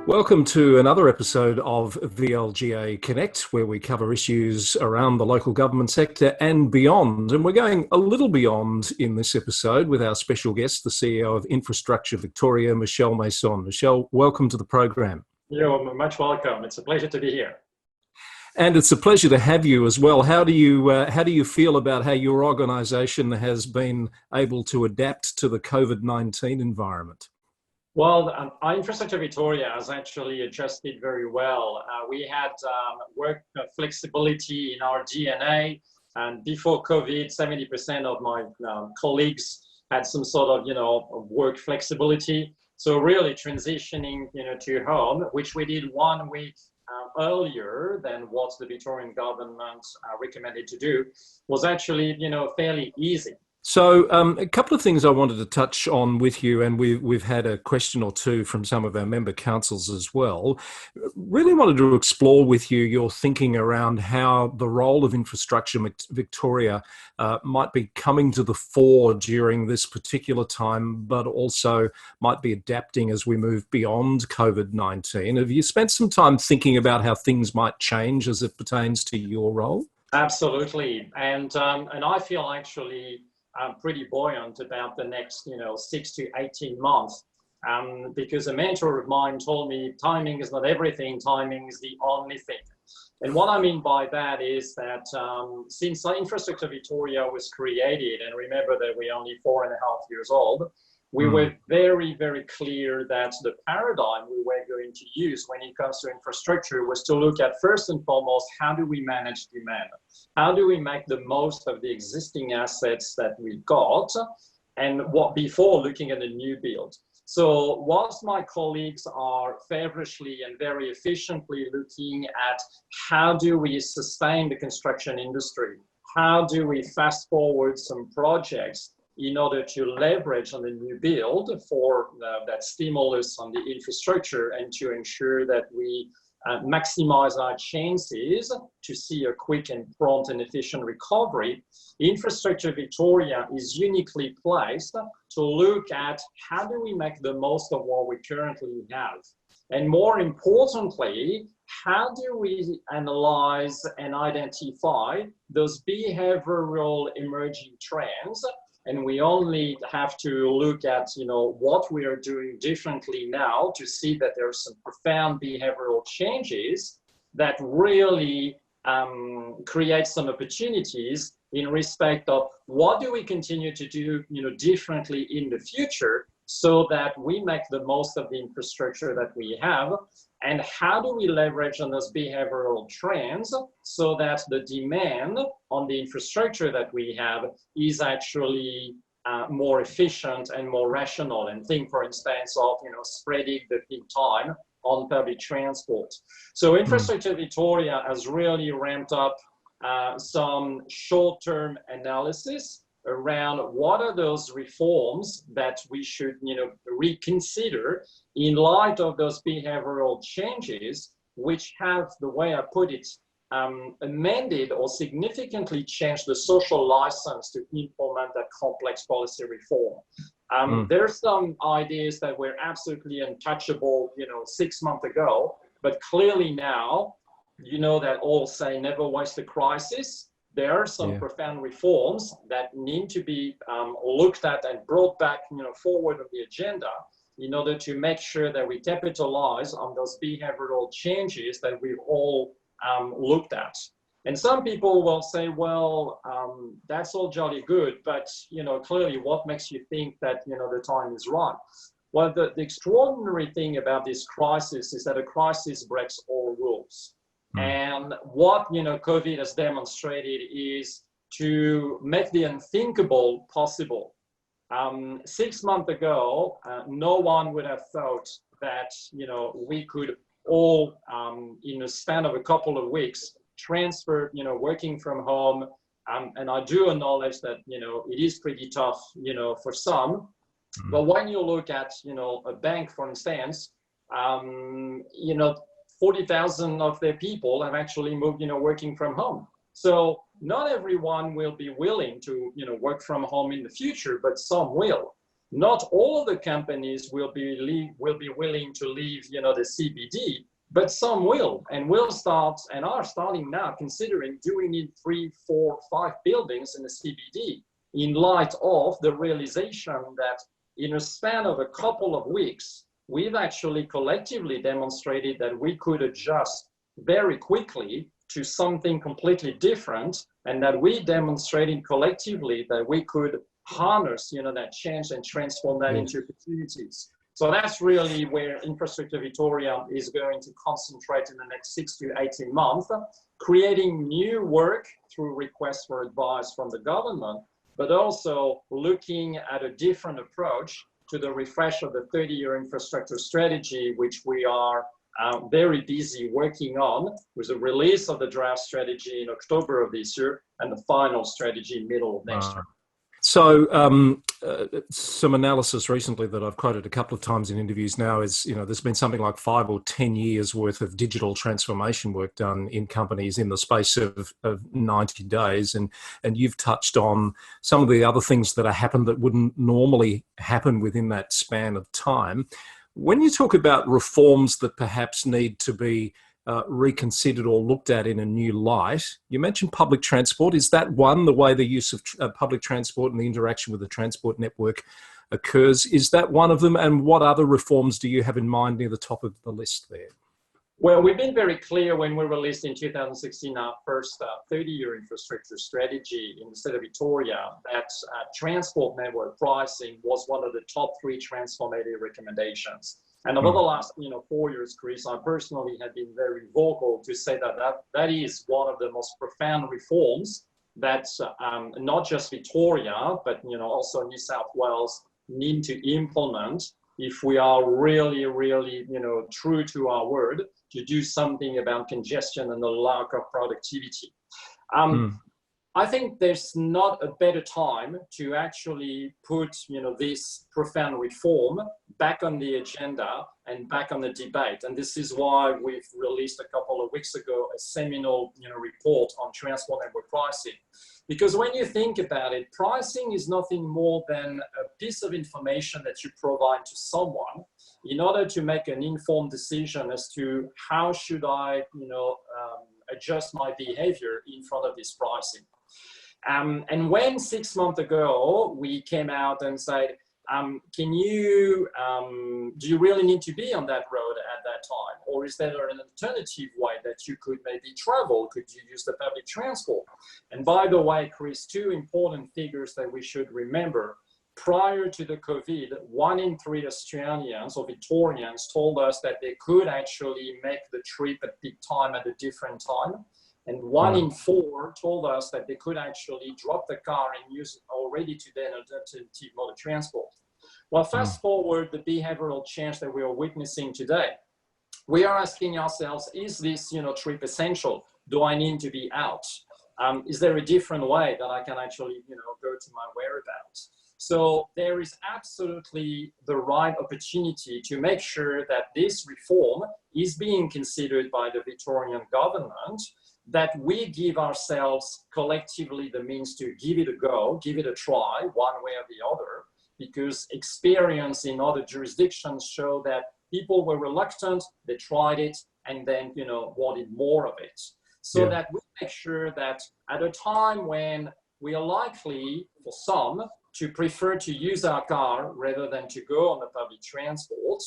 Welcome to another episode of VLGA Connect, where we cover issues around the local government sector and beyond. And we're going a little beyond in this episode with our special guest, the CEO of Infrastructure Victoria, Michel Masson. Michel, welcome to the program. You're much welcome. It's a pleasure to be here. And it's a pleasure to have you as well. How do you feel about how your organisation has been able to adapt to the COVID-19 environment? Well, our Infrastructure Victoria has actually adjusted very well. We had work flexibility in our DNA, and before COVID, 70% of my colleagues had some sort of, work flexibility. So really transitioning, to home, which we did 1 week earlier than what the Victorian government recommended to do, was actually, fairly easy. So a couple of things I wanted to touch on with you, and we've had a question or two from some of our member councils as well. Really wanted to explore with you your thinking around how the role of Infrastructure Victoria might be coming to the fore during this particular time, but also might be adapting as we move beyond COVID-19. Have you spent some time thinking about how things might change as it pertains to your role? Absolutely, and I feel actually pretty buoyant about the next, 6 to 18 months, because a mentor of mine told me timing is not everything, timing is the only thing. And what I mean by that is that since Infrastructure Victoria was created, and remember that we're only 4.5 years old, we were very, very clear that the paradigm we were going to use when it comes to infrastructure was to look at, first and foremost, how do we manage demand? How do we make the most of the existing assets that we got, and what before looking at a new build? So whilst my colleagues are feverishly and very efficiently looking at how do we sustain the construction industry, how do we fast forward some projects in order to leverage on the new build for that stimulus on the infrastructure, and to ensure that we maximize our chances to see a quick and prompt and efficient recovery, Infrastructure Victoria is uniquely placed to look at how do we make the most of what we currently have. And more importantly, how do we analyze and identify those behavioral emerging trends? And we only have to look at, what we are doing differently now to see that there are some profound behavioral changes that really create some opportunities in respect of what do we continue to do, differently in the future, so that we make the most of the infrastructure that we have, and how do we leverage on those behavioral trends so that the demand on the infrastructure that we have is actually more efficient and more rational. And think, for instance, of spreading the peak time on public transport. So Infrastructure Victoria has really ramped up some short-term analysis around what are those reforms that we should, reconsider in light of those behavioral changes, which have, the way I put it, amended or significantly changed the social license to implement that complex policy reform. There's some ideas that were absolutely untouchable, 6 months ago, but clearly now, that all say never waste a crisis. There are some profound reforms that need to be looked at and brought back, forward on the agenda in order to make sure that we capitalize on those behavioral changes that we've all looked at. And some people will say, well, that's all jolly good, but, clearly what makes you think that, the time is right? Well, the extraordinary thing about this crisis is that a crisis breaks all rules. And what COVID has demonstrated is to make the unthinkable possible. 6 months ago, no one would have thought that we could all, in a span of a couple of weeks, transfer working from home. And I do acknowledge that it is pretty tough for some. But when you look at a bank, for instance, 40,000 of their people have actually moved, working from home. So not everyone will be willing to, work from home in the future, but some will. Not all of the companies will be willing to leave, you know, the CBD, but some will, and will start and are starting now considering doing in 3, 4, 5 buildings in the CBD, in light of the realization that in a span of a couple of weeks, we've actually collectively demonstrated that we could adjust very quickly to something completely different, and that we demonstrated collectively that we could harness, you know, that change and transform that into opportunities. So that's really where Infrastructure Victoria is going to concentrate in the next 6 to 18 months, creating new work through requests for advice from the government, but also looking at a different approach to the refresh of the 30-year infrastructure strategy, which we are very busy working on, with the release of the draft strategy in October of this year and the final strategy middle of next year. So some analysis recently that I've quoted a couple of times in interviews now is, you know, there's been something like 5 or 10 years worth of digital transformation work done in companies in the space of 90 days. And you've touched on some of the other things that are happened that wouldn't normally happen within that span of time. When you talk about reforms that perhaps need to be reconsidered or looked at in a new light, you mentioned public transport. Is that one, the way the use of public transport and the interaction with the transport network occurs? Is that one of them? And what other reforms do you have in mind near the top of the list there? Well, we've been very clear when we released in 2016 our first 30-year infrastructure strategy in the state of Victoria that transport network pricing was one of the top 3 transformative recommendations. And over the last 4 years, Chris, I personally have been very vocal to say that is one of the most profound reforms that not just Victoria, but also New South Wales need to implement if we are really, really true to our word to do something about congestion and the lack of productivity. I think there's not a better time to actually put, this profound reform back on the agenda and back on the debate. And this is why we've released a couple of weeks ago a seminal, report on transport network pricing. Because when you think about it, pricing is nothing more than a piece of information that you provide to someone in order to make an informed decision as to how should I, adjust my behavior in front of this pricing. And when 6 months ago, we came out and said, do you really need to be on that road at that time? Or is there an alternative way that you could maybe travel? Could you use the public transport? And by the way, Chris, 2 important figures that we should remember. Prior to the COVID, 1 in 3 Australians or Victorians told us that they could actually make the trip at peak time at a different time. And 1 in 4 told us that they could actually drop the car and use already today an alternative mode of transport. Well, fast forward the behavioral change that we are witnessing today. We are asking ourselves, is this trip essential? Do I need to be out? Is there a different way that I can actually go to my whereabouts? So there is absolutely the right opportunity to make sure that this reform is being considered by the Victorian government, that we give ourselves collectively the means to give it a go, give it a try, one way or the other, because experience in other jurisdictions show that people were reluctant, they tried it, and then, wanted more of it. So that we make sure that at a time when we are likely, for some, to prefer to use our car rather than to go on the public transport,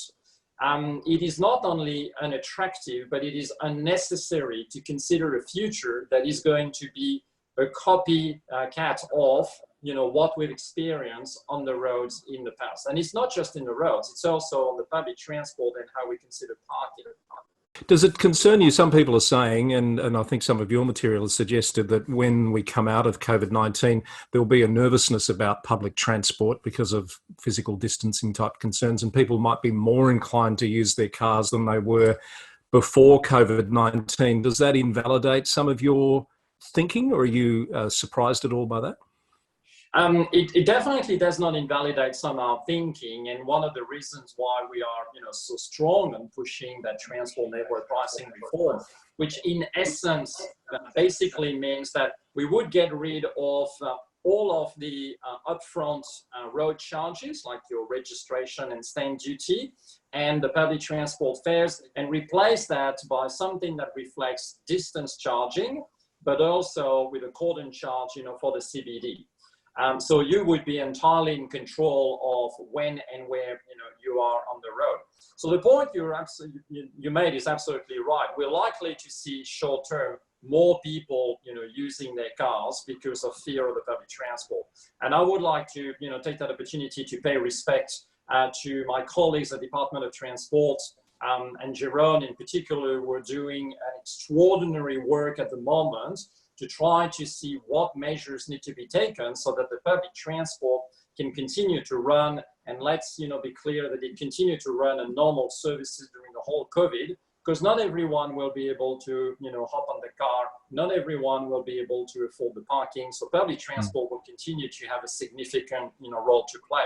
it is not only unattractive, but it is unnecessary to consider a future that is going to be a copycat of what we've experienced on the roads in the past. And it's not just in the roads, it's also on the public transport and how we consider parking. Does it concern you? Some people are saying, and I think some of your material has suggested, that when we come out of COVID-19, there'll be a nervousness about public transport because of physical distancing type concerns, and people might be more inclined to use their cars than they were before COVID-19. Does that invalidate some of your thinking, or are you surprised at all by that? It definitely does not invalidate some of our thinking, and one of the reasons why we are so strong on pushing that transport network pricing reform, which in essence basically means that we would get rid of all of the upfront road charges, like your registration and stamp duty, and the public transport fares, and replace that by something that reflects distance charging, but also with a cordon charge, for the CBD. So you would be entirely in control of when and where you are on the road. So the point you made is absolutely right. We're likely to see short term more people using their cars because of fear of the public transport. And I would like to take that opportunity to pay respect to my colleagues at the Department of Transport and Jérôme in particular, who are doing an extraordinary work at the moment to try to see what measures need to be taken so that the public transport can continue to run. And let's be clear that it continue to run a normal services during the whole COVID, because not everyone will be able to hop on the car. Not everyone will be able to afford the parking. So public transport will continue to have a significant role to play.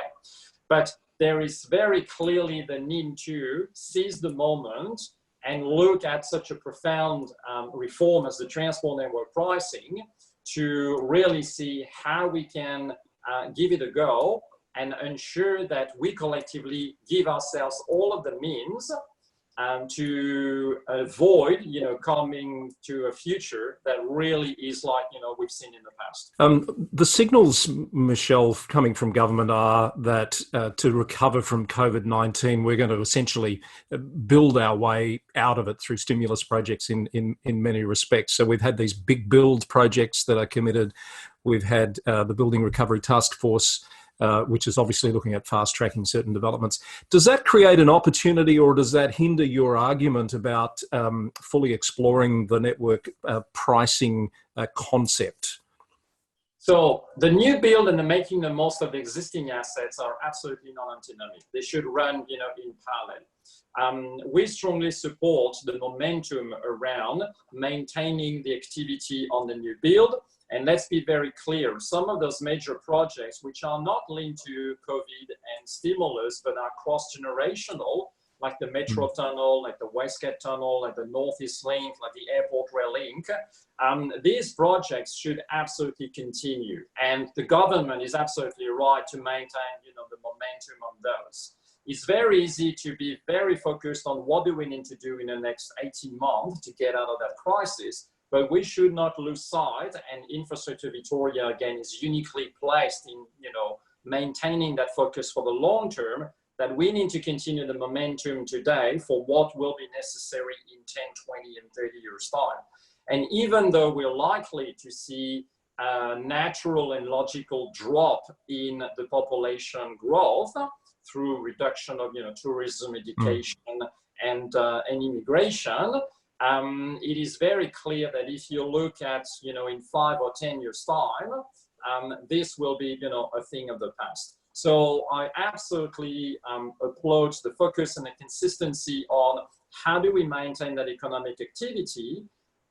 But there is very clearly the need to seize the moment and look at such a profound reform as the transport network pricing to really see how we can give it a go and ensure that we collectively give ourselves all of the means to avoid, coming to a future that really is like, we've seen in the past. The signals, Michel, coming from government are that to recover from COVID-19, we're going to essentially build our way out of it through stimulus projects in many respects. So we've had these big build projects that are committed. We've had the Building Recovery Task Force, which is obviously looking at fast-tracking certain developments. Does that create an opportunity, or does that hinder your argument about fully exploring the network pricing concept? So the new build and the making the most of the existing assets are absolutely non-antinomic. They should run, in parallel. We strongly support the momentum around maintaining the activity on the new build. And let's be very clear, some of those major projects, which are not linked to COVID and stimulus, but are cross-generational, like the Metro Tunnel, like the Westgate Tunnel, like the Northeast Link, like the Airport Rail Link, these projects should absolutely continue. And the government is absolutely right to maintain, the momentum on those. It's very easy to be very focused on what do we need to do in the next 18 months to get out of that crisis. But we should not lose sight, and Infrastructure Victoria, again, is uniquely placed in, maintaining that focus for the long term, that we need to continue the momentum today for what will be necessary in 10, 20, and 30 years' time. And even though we're likely to see a natural and logical drop in the population growth through reduction of, tourism, education, and immigration, it is very clear that if you look at, in 5 or 10 years' time, this will be, a thing of the past. So I absolutely applaud the focus and the consistency on how do we maintain that economic activity,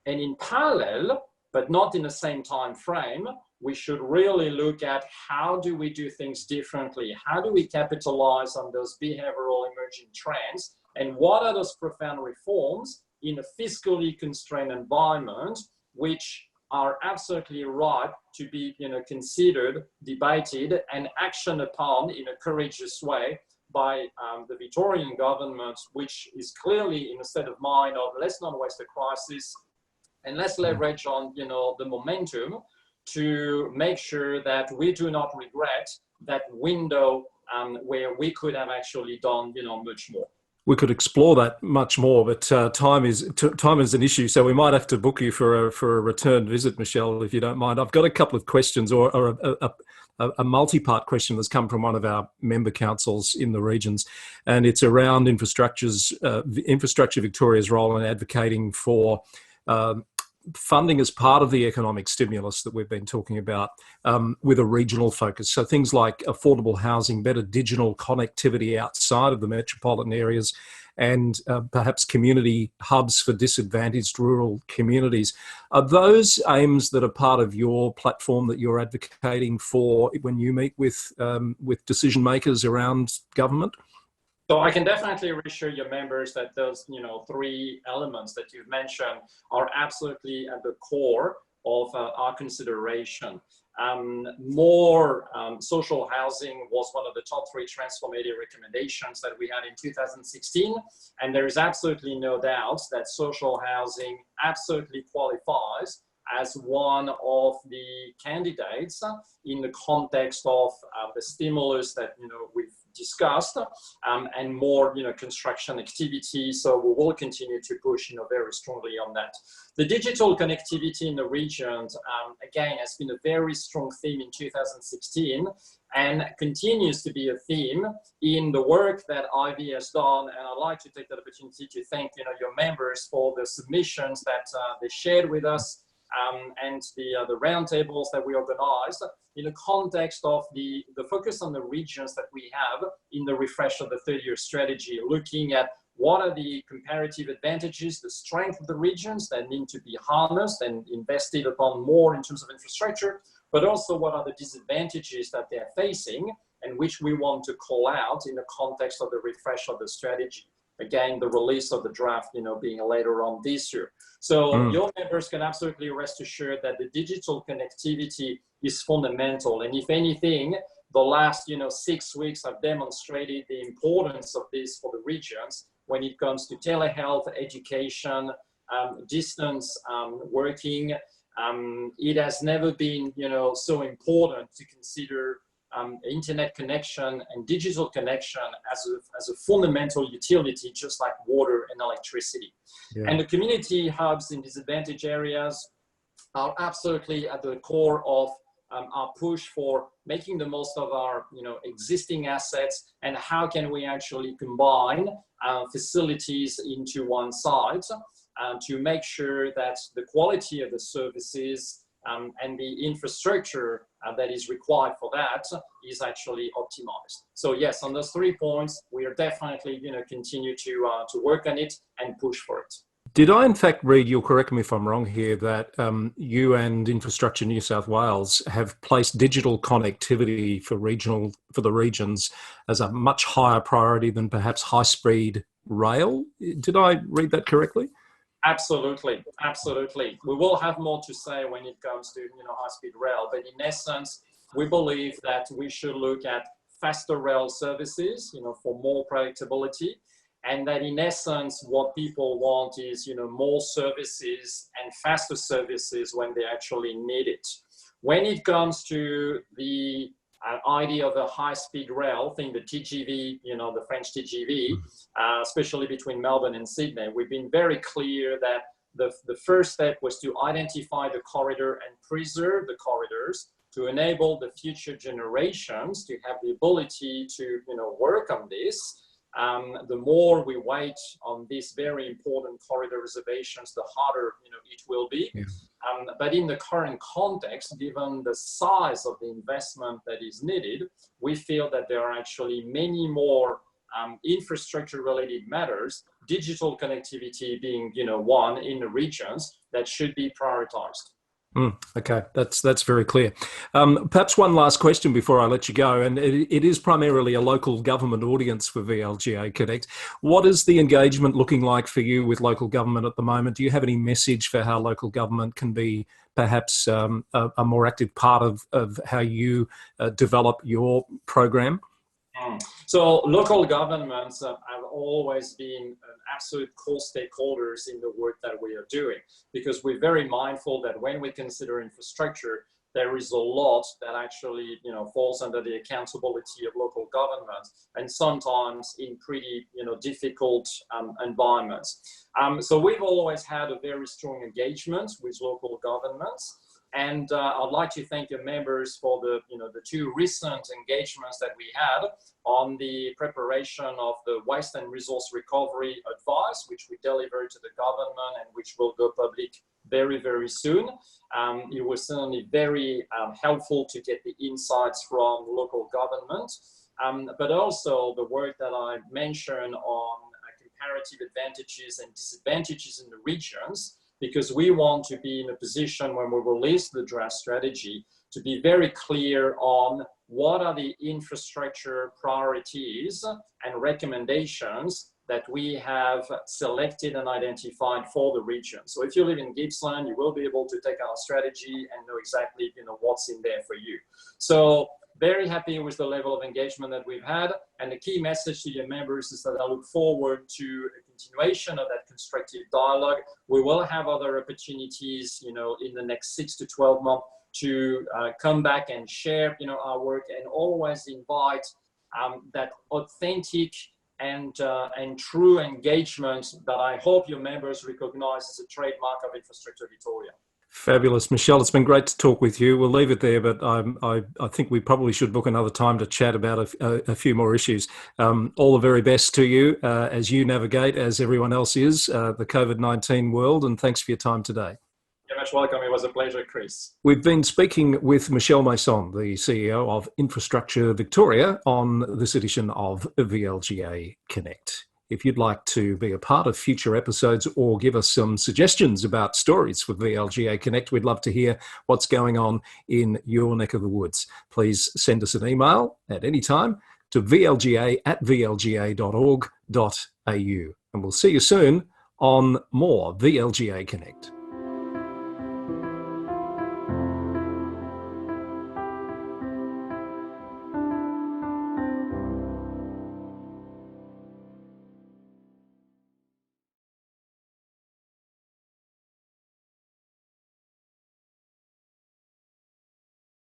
and in parallel, but not in the same time frame, we should really look at how do we do things differently? How do we capitalize on those behavioral emerging trends? And what are those profound reforms in a fiscally constrained environment, which are absolutely right to be considered, debated, and actioned upon in a courageous way by the Victorian government, which is clearly in a state of mind of let's not waste a crisis and let's leverage on the momentum to make sure that we do not regret that window where we could have actually done much more. We could explore that much more, but time is an issue. So we might have to book you for a return visit, Michel, if you don't mind. I've got a couple of questions, or a multi-part question that's come from one of our member councils in the regions, and it's around Infrastructure Victoria's role in advocating for funding as part of the economic stimulus that we've been talking about, with a regional focus. So things like affordable housing, better digital connectivity outside of the metropolitan areas, and perhaps community hubs for disadvantaged rural communities. Are those aims that are part of your platform that you're advocating for when you meet with decision makers around government? So I can definitely reassure your members that those, 3 elements that you've mentioned are absolutely at the core our consideration. More social housing was one of the top 3 transformative recommendations that we had in 2016. And there is absolutely no doubt that social housing absolutely qualifies as one of the candidates in the context of the stimulus that we've discussed, and more construction activity. So we will continue to push very strongly on that. The digital connectivity in the regions, again, has been a very strong theme in 2016 and continues to be a theme in the work that Ivy has done. And I'd like to take that opportunity to thank your members for the submissions that they shared with us, and the roundtables that we organized in the context of the focus on the regions that we have in the refresh of the 30-year strategy, looking at what are the comparative advantages, the strength of the regions that need to be harnessed and invested upon more in terms of infrastructure, but also what are the disadvantages that they're facing and which we want to call out in the context of the refresh of the strategy. Again, the release of the draft, being later on this year. So your members can absolutely rest assured that the digital connectivity is fundamental. And if anything, the last, 6 weeks have demonstrated the importance of this for the regions when it comes to telehealth, education, distance working. It has never been, so important to consider internet connection and digital connection as a fundamental utility, just like water and electricity. Yeah. And the community hubs in disadvantaged areas are absolutely at the core of our push for making the most of our existing assets, and how can we actually combine facilities into one site to make sure that the quality of the services and the infrastructure that is required for that is actually optimized. So yes, on those 3 points, we are definitely continue to work on it and push for it. Did I in fact read, you'll correct me if I'm wrong here, that you and Infrastructure New South Wales have placed digital connectivity for the regions as a much higher priority than perhaps high-speed rail? Did I read that correctly? Absolutely, absolutely. We will have more to say when it comes to high-speed rail, but in essence, we believe that we should look at faster rail services, for more predictability, and that in essence, what people want is more services and faster services when they actually need it. When it comes to the idea of a high-speed rail, think the TGV, the French TGV, especially between Melbourne and Sydney, we've been very clear that the first step was to identify the corridor and preserve the corridors to enable the future generations to have the ability to work on this. The more we wait on these very important corridor reservations, the harder it will be. Yeah. But in the current context, given the size of the investment that is needed, we feel that there are actually many more infrastructure-related matters, digital connectivity being one in the regions that should be prioritized. Okay, that's very clear. Perhaps one last question before I let you go, and it is primarily a local government audience for VLGA Connect. What is the engagement looking like for you with local government at the moment? Do you have any message for how local government can be perhaps a more active part of how you develop your program? So local governments have always been an absolute core stakeholders in the work that we are doing, because we're very mindful that when we consider infrastructure, there is a lot that actually falls under the accountability of local government, and sometimes in pretty difficult environments. So we've always had a very strong engagement with local governments. And I'd like to thank your members for the 2 recent engagements that we had on the preparation of the waste and resource recovery advice, which we delivered to the government and which will go public very, very soon. It was certainly very helpful to get the insights from local government, but also the work that I mentioned on comparative advantages and disadvantages in the regions, because we want to be in a position when we release the draft strategy to be very clear on what are the infrastructure priorities and recommendations that we have selected and identified for the region. So if you live in Gippsland, you will be able to take our strategy and know exactly, what's in there for you. So very happy with the level of engagement that we've had. And the key message to your members is that I look forward to a continuation of that constructive dialogue. We will have other opportunities, in the next 6 to 12 months to come back and share, our work, and always invite that authentic and true engagement that I hope your members recognize as a trademark of Infrastructure Victoria. Fabulous. Michel, it's been great to talk with you. We'll leave it there, but I think we probably should book another time to chat about a few more issues. All the very best to you as you navigate, as everyone else is, the COVID-19 world, and thanks for your time today. You're much welcome. It was a pleasure, Chris. We've been speaking with Michel Masson, the CEO of Infrastructure Victoria, on this edition of VLGA Connect. If you'd like to be a part of future episodes or give us some suggestions about stories for VLGA Connect, we'd love to hear what's going on in your neck of the woods. Please send us an email at any time to vlga@vlga.org.au. And we'll see you soon on more VLGA Connect.